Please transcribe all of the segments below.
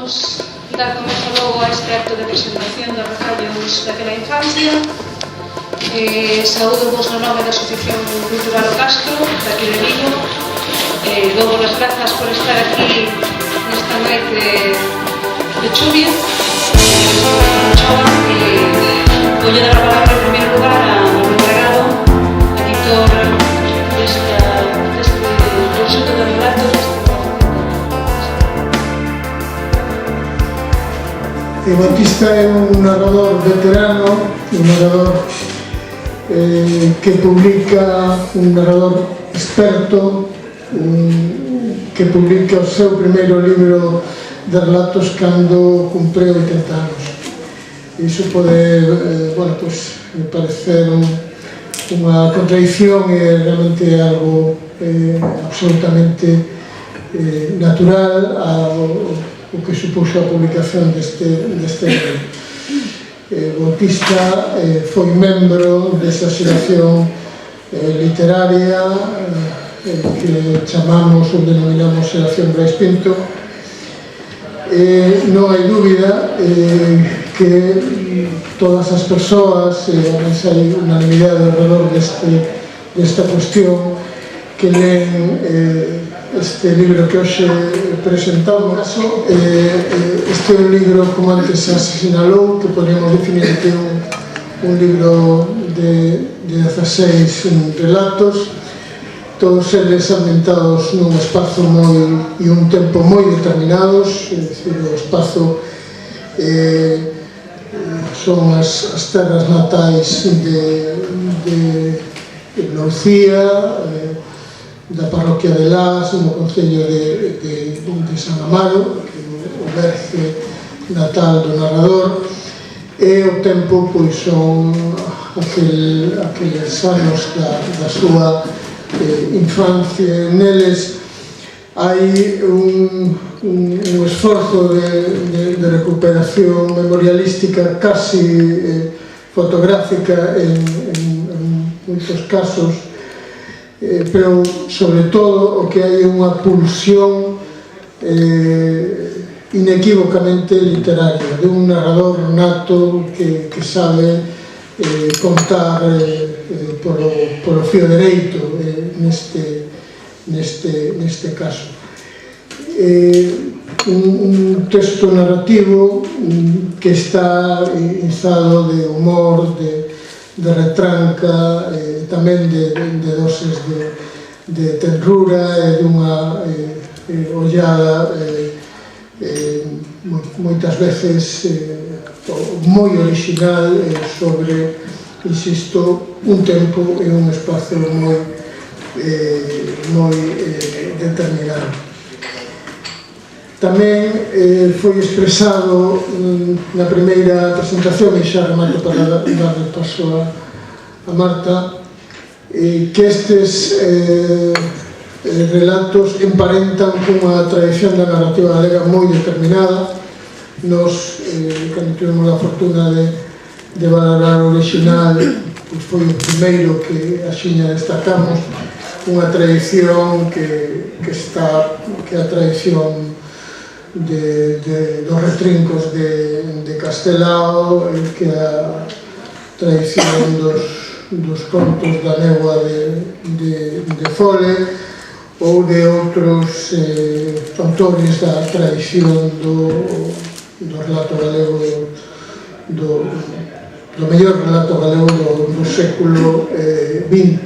Vamos dar comezo logo a este acto de presentación dos retallos daquela infancia. Saúdo vos no nome da Asociación Cultural O Castro, daqui de Vigo. Dou as grazas por estar aquí nesta noite de chuvia. Vou dar a palabra en primeiro lugar ao encargado, editor deste conxunto de relatos. Bautista é un narrador veterano, un narrador que publica, un narrador experto, que publica o seu primeiro libro de relatos cando cumpreu 80 anos. Iso pode, me parecer unha contradición e realmente algo absolutamente natural o que supuxo a publicación deste libro. Bautista foi membro desa xeración literaria que chamamos ou denominamos xeración Brais Pinto. Non hai dúbida que todas as persoas, ademais hai unanimidade alrededor desta cuestión, que leen este libro que hoxe presentamos. Este é un libro, como antes se sinalou, que podemos definir que é un libro de 16 relatos, todos eles ambientados nun espazo e un tempo moi determinados. É dicir, o espazo son as terras natais de Loucía, da parroquia de Las, no concello de San Amaro, que é o berce natal do narrador, e o tempo son aqueles anos da súa infancia. Neles hai un esforzo de recuperación memorialística casi fotográfica en moitos casos, pero sobre todo o que hai unha pulsión inequívocamente literaria, de un narrador nato que sabe contar polo fío dereito neste caso. Un texto narrativo que está izado de humor, de retranca, tamén de doses de tenrura e dunha ollada moitas veces moi original sobre, insisto, un tempo e un espazo moi determinado. Tamén foi expresado na primeira presentación, e xa remato para darle paso a Marta, que estes relatos emparentan cunha tradición da narrativa galega moi determinada. Nos, cando tivemos a fortuna de valorar o original, foi o primeiro que axiña destacamos, unha tradición que é a tradición dos retrincos de Castelao, que é a tradición dos contos da néboa de Fole, ou de outros autores da tradición do relato galego, do mellor relato galego do século XX.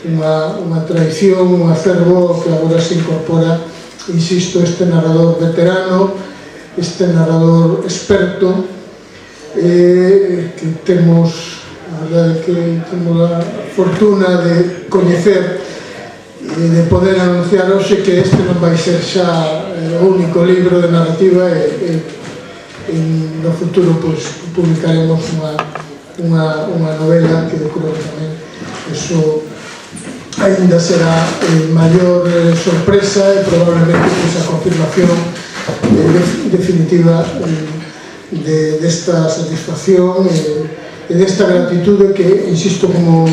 Unha tradición, un acervo que agora se incorpora, insisto, este narrador veterano, este narrador experto, que temos, a verdade, que temos a fortuna de coñecer e de poder anunciar hoxe que este non vai ser xa o único libro de narrativa, e no futuro publicaremos unha novela que eu creo que tamén eso ainda será maior sorpresa e probablemente a confirmación definitiva desta satisfacción e desta gratitude que, insisto, como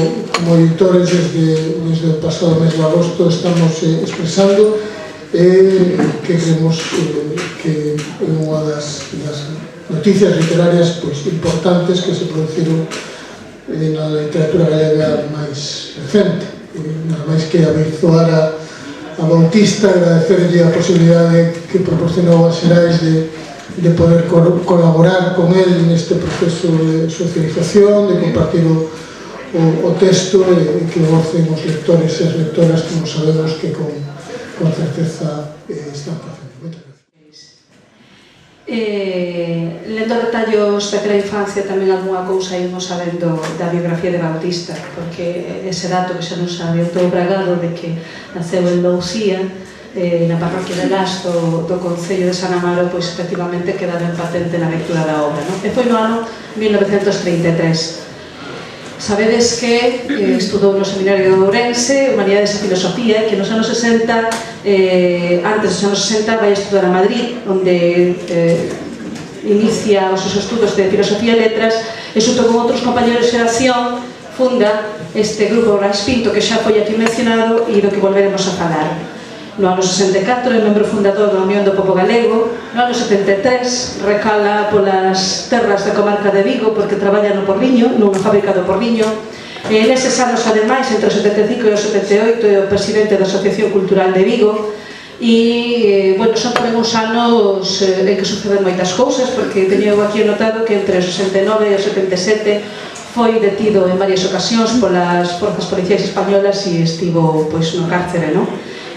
editores desde o pasado mes de agosto estamos expresando, que creemos que é unha das noticias literarias importantes que se produciron na literatura galega máis recente. Nada máis que abenzoar a Bautista, agradecerlle a posibilidade que proporcionou a Xerais de poder colaborar con él neste proceso de socialización, de compartir o texto e que gocen os lectores e as lectoras, como sabemos que con certeza están facendo. Moitas gracias. Lendo detallos daquela infancia tamén algunha cousa ímos sabendo da biografía de Bautista, porque ese dato que xa non sabe o todo bragado de que naceu en Loucía, na parroquia de Las do Concello de San Amaro, pois efectivamente queda ben patente na lectura da obra, non? E foi no ano 1933. Sabedes que estudou no Seminario de Ourense Humanidades e Filosofía, que nos anos 60, antes dos anos 60, vai estudar a Madrid, onde inicia os seus estudos de Filosofía e Letras, e xunto con outros compañeros de xeración funda este grupo Brais Pinto, que xa foi aquí mencionado e do que volveremos a falar. No ano 64 é membro fundador da Unión do Pobo Galego. No ano 73 recala polas terras da comarca de Vigo porque traballa no Porriño, nunha fábrica do Porriño. Neses anos, ademais, entre o 75 e o 78 é o presidente da Asociación Cultural de Vigo. E, bueno, son tamén uns anos en que suceden moitas cousas, porque teño aquí anotado que entre o 69 e o 77 foi detido en varias ocasións polas forzas policiais españolas e estivo, pois, no cárcere, non?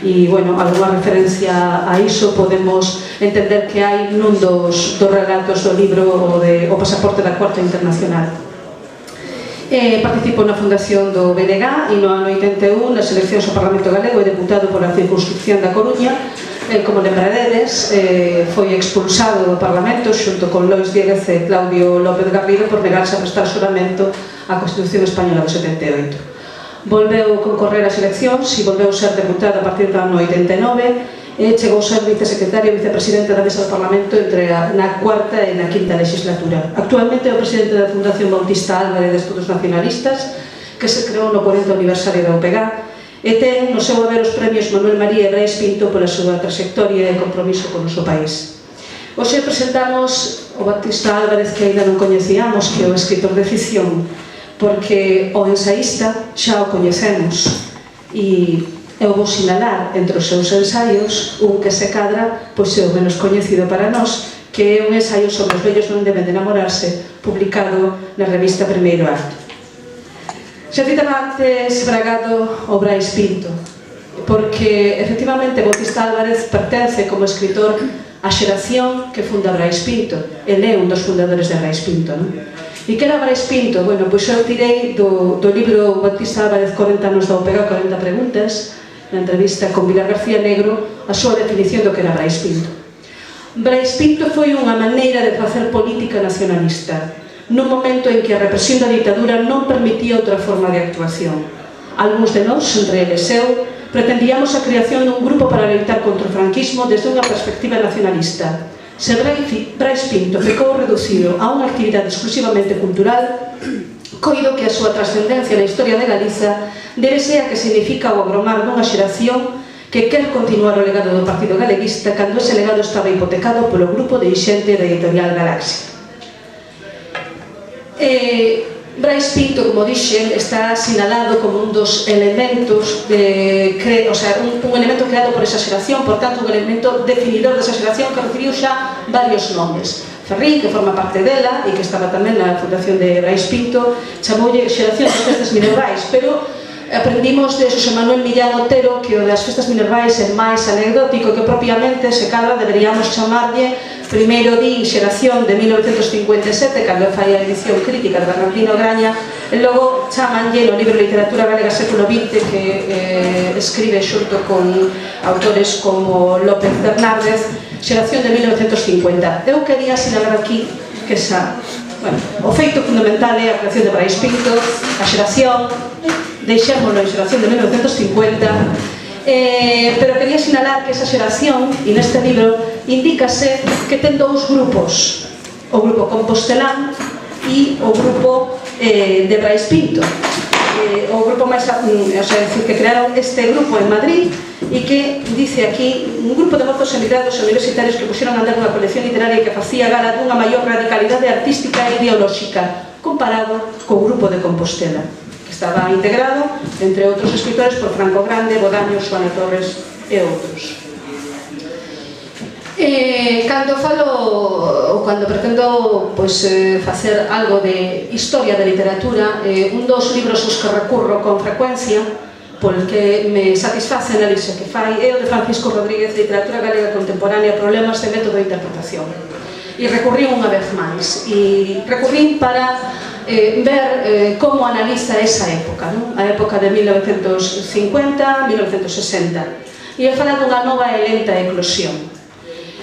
E, bueno, alguna referencia a iso podemos entender que hai nun dos relatos do libro o Pasaporte da Cuarta Internacional. Participou na fundación do BNG e no ano 81 nas eleccións ao Parlamento Galego é deputado pola circunscripción da Coruña. Como lembradedes, foi expulsado do Parlamento xunto con Lois Dieguez e Claudio López Garrido por negarse a prestar xuramento á Constitución Española do 78. Volveu concorrer ás eleccións e volveu ser deputado a partir do ano 89 e chegou a ser vicesecretario e vicepresidente da Mesa do Parlamento entre na cuarta e na quinta legislatura. Actualmente é o presidente da Fundación Bautista Álvarez de Estudos Nacionalistas, que se creou no 40 aniversario da UPG, e ten no seu haber os premios Manuel María e Brais Pinto pola súa trayectoria e compromiso con o noso país. Hoxe presentamos o Bautista Álvarez, que ainda non coñecíamos, que é o escritor de ficción, porque o ensaísta xa o coñecemos e eu vou sinalar entre os seus ensaios un que se cadra, pois é o menos coñecido para nós, que é un ensaio sobre os vellos non deben de enamorarse, publicado na revista Primeiro Acto. Xa citaba antes bragado o Brais Pinto, porque efectivamente Bautista Álvarez pertence como escritor á xeración que funda Brais Pinto. Ele é un dos fundadores de Brais Pinto, non? E que era Brais Pinto? Bueno, pois eu tirei do libro Bautista Álvarez 40 anos da UPG, 40 preguntas, na entrevista con Vilar García Negro, a súa definición do que era Brais Pinto. Brais Pinto foi unha maneira de facer política nacionalista, nun momento en que a represión da ditadura non permitía outra forma de actuación. Algúns de nós, entre eles eu, pretendíamos a creación dun grupo para loitar contra o franquismo desde unha perspectiva nacionalista. Se Brais Pinto ficou reducido a unha actividade exclusivamente cultural, coido que a súa trascendencia na historia de Galiza debe ser a que significa o agromar dunha xeración que quer continuar o legado do Partido Galeguista cando ese legado estaba hipotecado polo grupo dirixente da editorial Galaxia. Brais Pinto, como dixen, está sinalado como un dos elementos un elemento creado por esa xeración, por tanto, un elemento definidor desa xeración que recibiu xa varios nomes. Ferrín, que forma parte dela e que estaba tamén na fundación de Brais Pinto, chamoulle xeración das festas minervais, pero aprendimos de Xosé Manuel Millán Otero que o das festas minervais é máis anecdótico, que propiamente se cadra deberíamos chamarlle primeiro din xeración de 1957, cando fai a edición crítica de Bernardino Graña, e logo chamanlle no libro Literatura Galega século XX, que escribe xunto con autores como López Bernárdez, xeración de 1950. Eu quería sinalar aquí que o feito fundamental é a creación de Brais Pinto, a xeración, deixémoslo en xeración de 1950, pero quería sinalar que esa xeración, e neste libro, indícase que ten dous grupos, o grupo compostelán e o grupo de Brais Pinto. o grupo máis, o sea, decir, que crearon este grupo en Madrid e que dice aquí un grupo de mozos emigrados universitarios que puxeron a andar unha colección literaria que facía gala dunha maior radicalidade artística e ideolóxica comparado co grupo de Compostela, que estaba integrado, entre outros escritores, por Franco Grande, Bodaño, Xoana Torres e outros. Cando falo ou cando pretendo facer algo de historia da literatura, un dos libros aos que recurro con frecuencia, polo que me satisface a análise que fai, é o de Francisco Rodríguez, Literatura Galega Contemporánea, Problemas de Método de Interpretación. E recurrí unha vez máis, e recurrí para ver como analiza esa época, non? A época de 1950-1960, e é falar dunha nova e lenta eclosión.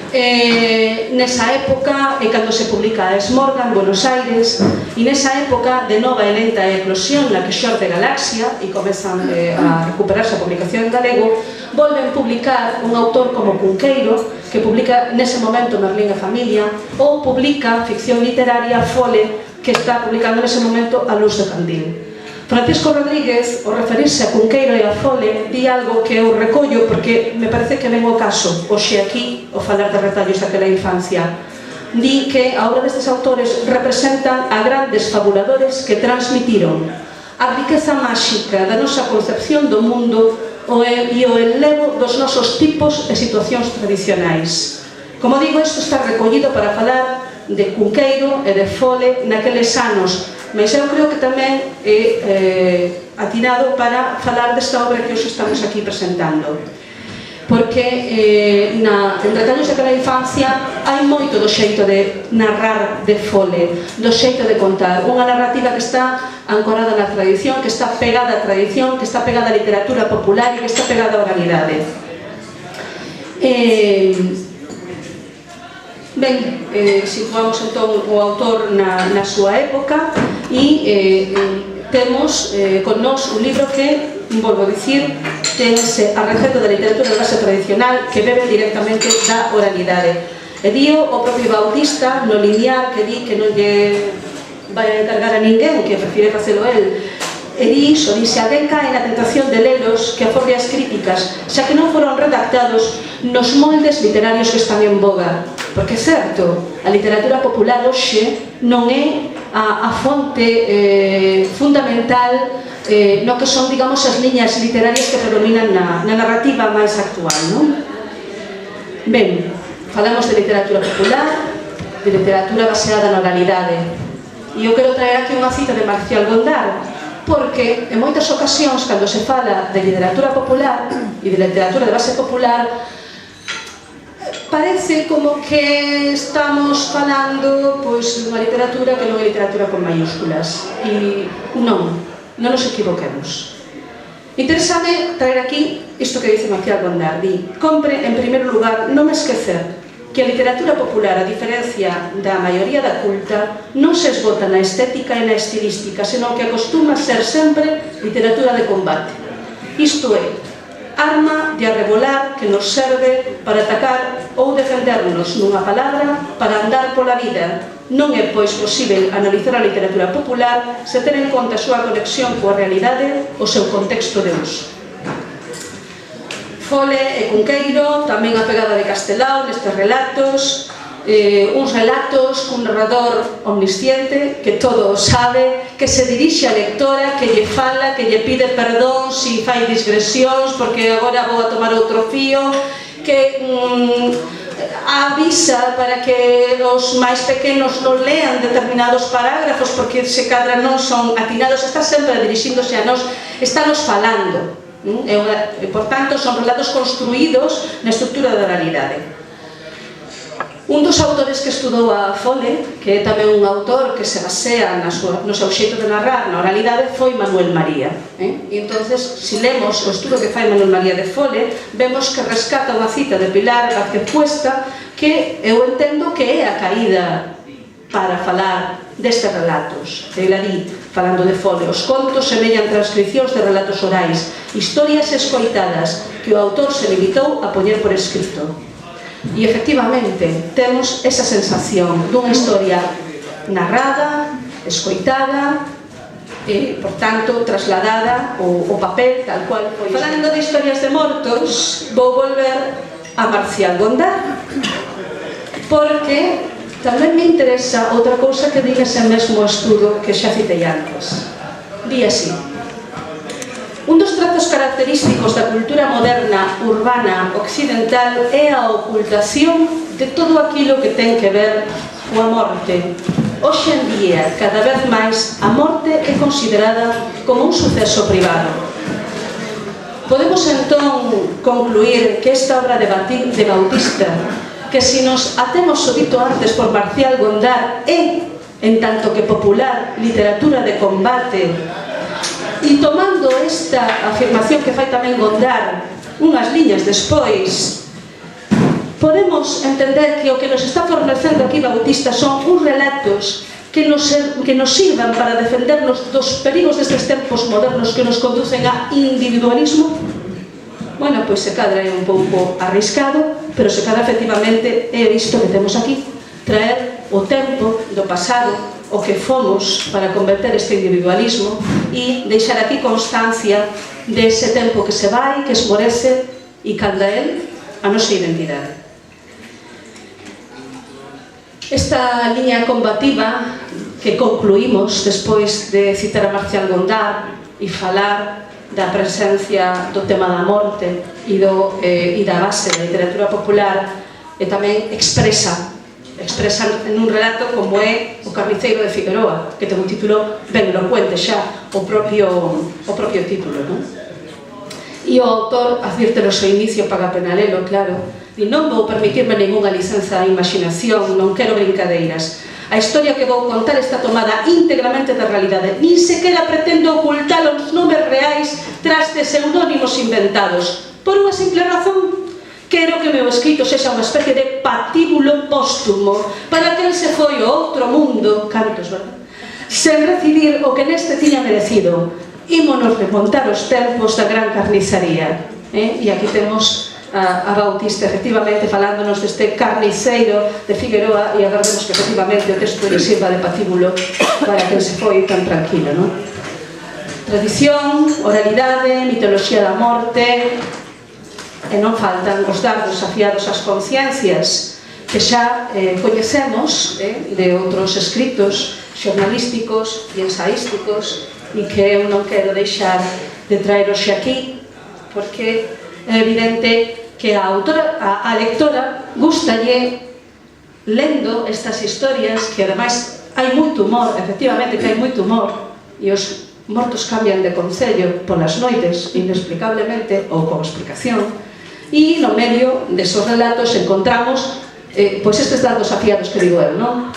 Nesa época é cando se publica a Esmorga en Buenos Aires, e nesa época de nova e lenta eclosión na que xorde Galaxia e comezan a recuperarse a publicación en galego, volven publicar un autor como Cunqueiro, que publica nese momento Merlín e Familia, ou publica ficción literaria Fole, que está publicando nese momento A Luz de Candil. Francisco Rodríguez, ao referirse a Cunqueiro e a Fole, di algo que eu recollo porque me parece que ven o caso hoxe aquí, ao falar de retallos daquela infancia. Di que a obra destes autores representan a grandes fabuladores que transmitiron a riqueza máxica da nosa concepción do mundo e o enlevo dos nosos tipos e situacións tradicionais. Como digo, isto está recollido para falar de Cunqueiro e de Fole naqueles anos, mas eu creo que tamén é atinado para falar desta obra que hoxe estamos aquí presentando, porque en Retallos daquela infancia hai moito do xeito de narrar de Fole, do xeito de contar, unha narrativa que está ancorada na tradición, que está pegada á tradición, que está pegada á literatura popular e que está pegada á oralidade. Ben, situamos entón o autor na súa época e temos con nós un libro que, volvo a dicir, tense a receta da literatura de base tradicional que bebe directamente da oralidade. E dio o propio Bautista no linear que di que non lle vai a encargar a ninguén, que prefire facelo el. E dixo, se alguén cae na tentación de lelos que aforre as críticas, xa que non foron redactados nos moldes literarios que están en boga. Porque é certo, a literatura popular hoxe non é a fonte fundamental no que son, digamos, as liñas literarias que predominan na narrativa máis actual, non? Ben, falamos de literatura popular, de literatura baseada na oralidade. E eu quero traer aquí unha cita de Marcial Gondar, porque en moitas ocasións, cando se fala de literatura popular e de literatura de base popular, parece como que estamos falando dunha literatura que non é literatura con mayúsculas. E non nos equivoquemos. Interésame traer aquí isto que dice Marcial Gondar. Di, compre, en primeiro lugar, non esquecer que a literatura popular, a diferencia da maioría da culta, non se esgota na estética e na estilística, senón que acostuma ser sempre literatura de combate. Isto é, arma de arrebolar que nos serve para atacar ou defendernos nunha palabra para andar pola vida. Non é, pois, posible analizar a literatura popular se ter en conta a súa conexión coa realidade, o seu contexto de uso. Fole e Cunqueiro, tamén a pegada de Castelao nestes relatos, uns relatos cun narrador omnisciente que todo o sabe, que se dirixe á lectora, que lle fala, que lle pide perdón se fai digresións porque agora vou a tomar outro fío, que avisa para que os máis pequenos non lean determinados parágrafos porque se cadra non son atinados, está sempre dirixíndose a nós, está nos falando. Por tanto, son relatos construídos na estrutura da oralidade. Un dos autores que estudou a Fole, que é tamén un autor que se basea no seu xeito de narrar na oralidade, foi Manuel María. E entonces, se lemos o estudo que fai Manuel María de Fole, vemos que rescata unha cita de Pilar Vázquez Cuesta que eu entendo que é a caída para falar destes relatos. Ela di, falando de Fole, os contos semellan transcripcións de relatos orais, historias escoitadas que o autor se limitou a poñer por escrito. E efectivamente temos esa sensación dunha historia narrada, escoitada, por tanto, trasladada o papel tal cual foi. Falando de historias de mortos, vou volver a Marcial Gondar, porque tamén me interesa outra cousa que di ese mesmo estudo que xa citei antes. Di así: un dos trazos característicos da cultura moderna urbana occidental é a ocultación de todo aquilo que ten que ver coa morte. Hoxe en día, cada vez máis, a morte é considerada como un suceso privado. Podemos entón concluir que esta obra de Bautista, que si nos atemos o dito antes por Marcial Gondar, é, en tanto que popular, literatura de combate, e tomando esta afirmación que fai tamén Gondar unhas liñas despois, podemos entender que o que nos está fornecendo aquí Bautista son uns relatos que nos sirvan para defendernos dos perigos destes tempos modernos que nos conducen a individualismo. Bueno, pois se cadra é un pouco arriscado, pero se cadra efectivamente é isto que temos aquí: traer o tempo do pasado, o que fomos, para converter este individualismo e deixar aquí constancia dese tempo que se vai, que esmorece e canda el a nosa identidade. Esta liña combativa que concluímos despois de citar a Marcial Gondar e falar da presencia do tema da morte e da base da literatura popular, e tamén expresa en un relato como é O carniceiro de Figueroa, que ten un título ben elocuente xa, o propio título, non? E o autor advirte no seu inicio, paga penalelo, claro, e non vou permitirme ninguna licenza de imaginación, non quero brincadeiras. A historia que vou contar está tomada íntegramente da realidade, nin sequera pretendo ocultar os nomes reais tras de pseudónimos inventados, por unha simple razón: quero que o meu escrito sexa unha especie de patíbulo póstumo para que el se foi ao outro mundo, cantos, verdad? Sen recibir o que neste tiña merecido. Ímonos remontar os tempos da gran carnizaría. E aquí temos a Bautista efectivamente falándonos deste carniceiro de Figueroa, e agardemos que efectivamente o texto lle sirva de patíbulo para que se foi tan tranquilo, non? Tradición, oralidade, mitoloxía da morte, e non faltan os dardos afiados ás conciencias que xa coñecemos de outros escritos xornalísticos e ensaísticos, e que eu non quero deixar de traer hoxe aquí, porque é evidente que a lectora gustalle, lendo estas historias, que ademais hai moito humor, efectivamente que hai moito humor, e os mortos cambian de concello polas noites, inexplicablemente, ou con explicación, e no medio desos relatos encontramos pois estes dados afiados que digo eu, non?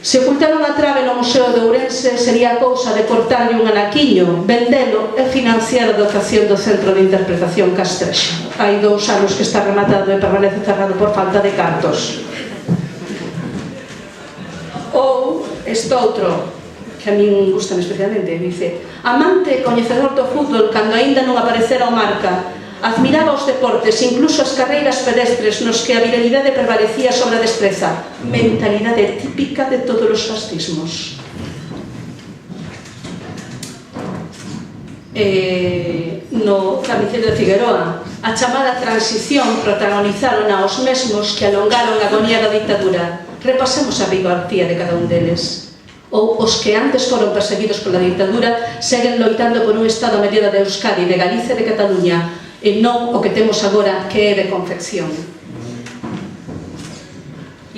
Se ocultaron a trave no Museo de Ourense, sería cousa de cortarlle un anaquiño, vendelo e financiar a dotación do Centro de Interpretación Castrexa. Hai 2 anos que está rematado e permanece cerrado por falta de cartos. Ou este outro, que a min gusta especialmente, dice: amante e coñecedor do fútbol cando aínda non aparecera o Marca, admiraba os deportes, incluso as carreiras pedestres nos que a virilidade prevalecía sobre a destreza, mentalidade típica de todos os fascismos. No Carniceiro de Figueroa, a chamada transición protagonizaron aos mesmos que alongaron a agonía da dictadura. Repasemos a biografía de cada un deles. Ou os que antes foron perseguidos pola dictadura seguen loitando por un Estado a medida de Euskadi, de Galicia e de Cataluña, e non o que temos agora, que é de confección.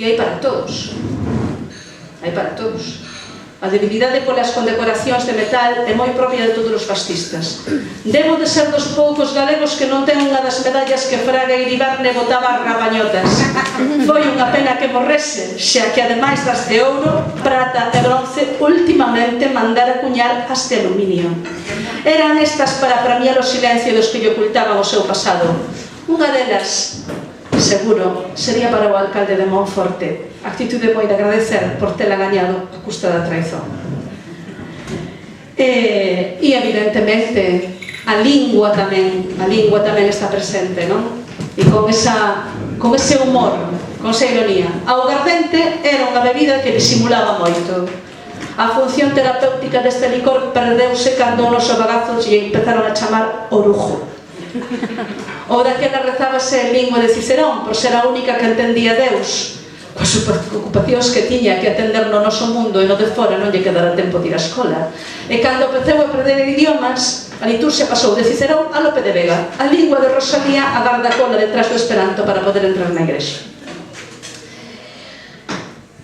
E hai para todos. Hai para todos. A debilidade polas condecoracións de metal é moi propia de todos os fascistas. Debo de ser dos poucos galegos que non ten unha das medallas que Fraga Iribarne botaba as rabañotas. Foi unha pena que morrese, xa que ademais das de ouro, prata e bronce, últimamente mandara cuñar as de aluminio. Eran estas para premiar o silencio dos que lle ocultaban o seu pasado. Unha delas, seguro, sería para o alcalde de Monforte, actitude moi de agradecer por tela gañado a custa da traizón. E evidentemente a lingua tamén está presente, non? E con ese humor, con esa ironía. A augardente era unha bebida que disimulaba moito. A función terapéutica deste licor perdeuse cando o noso bagazo lle empezaron a chamar orujo. Ou daquela rezábase en lingua de Cicerón, por ser a única que entendía Deus, coas ocupacións que tiña que atender no noso mundo e no de fora non lle quedara tempo de ir á escola. E cando empeceu a perder idiomas, a liturxia pasou de Cicerón a Lope de Vega, a lingua de Rosalía a gardacola detrás do esperanto para poder entrar na igrexa.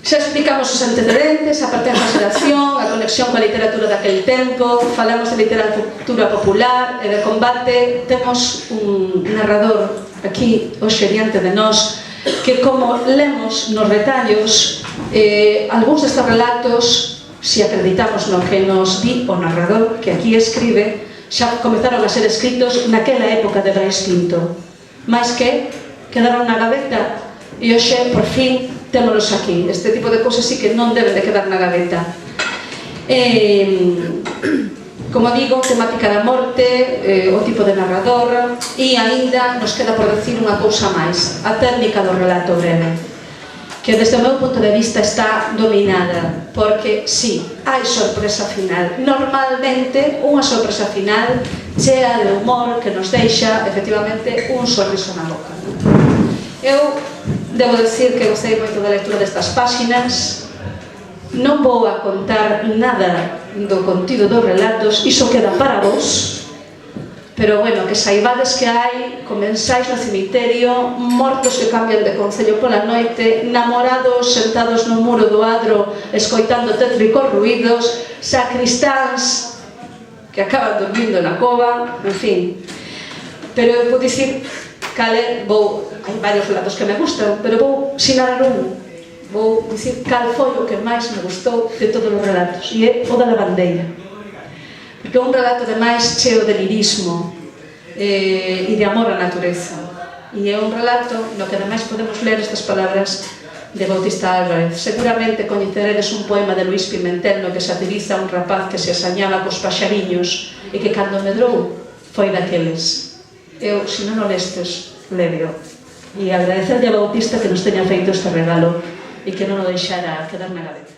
Xa explicamos os antecedentes, a pertenza á xeración, a conexión coa literatura daquel tempo, falamos de literatura popular e de combate. Temos un narrador aquí hoxe diante de nós que, como lemos nos retallos, algúns destes relatos, se acreditamos no que nos di o narrador que aquí escribe, xa comezaron a ser escritos naquela época de Brais Pinto, máis que quedaron na gaveta e hoxe, por fin, témolos aquí. Este tipo de cousas sí que non deben de quedar na gaveta. Como digo, temática da morte, o tipo de narrador, e aínda nos queda por decir unha cousa máis, a técnica do relato breve, que desde o meu punto de vista está dominada, porque sí, hai sorpresa final. Normalmente, unha sorpresa final chea de humor que nos deixa, efectivamente, un sorriso na boca. Eu debo decir que gostei moito da lectura destas páxinas. Non vou a contar nada do contido dos relatos, iso queda para vos, pero bueno, que saibades que hai comensais no cemiterio, mortos que cambian de concello pola noite, namorados sentados no muro do adro escoitando tétricos ruídos, sacristáns que acaban dormindo na cova, en fin. Pero eu vou dicir cale, hai varios relatos que me gustan, pero vou sinalar un. Vou dicir cal foi o que máis me gustou de todos os relatos, e é o da lavandeira. Porque é un relato ademais cheo de lirismo e de amor á natureza. E é un relato no que ademais podemos ler estas palabras de Bautista Álvarez. Seguramente coñeceredes un poema de Luís Pimentel no que satiriza un rapaz que se asañaba cos paxariños e que cando medrou foi daqueles. Eu, se non o lestes, leveo. E agradecerlle a Bautista que nos teña feito este regalo e que non o deixara quedar na gaveta.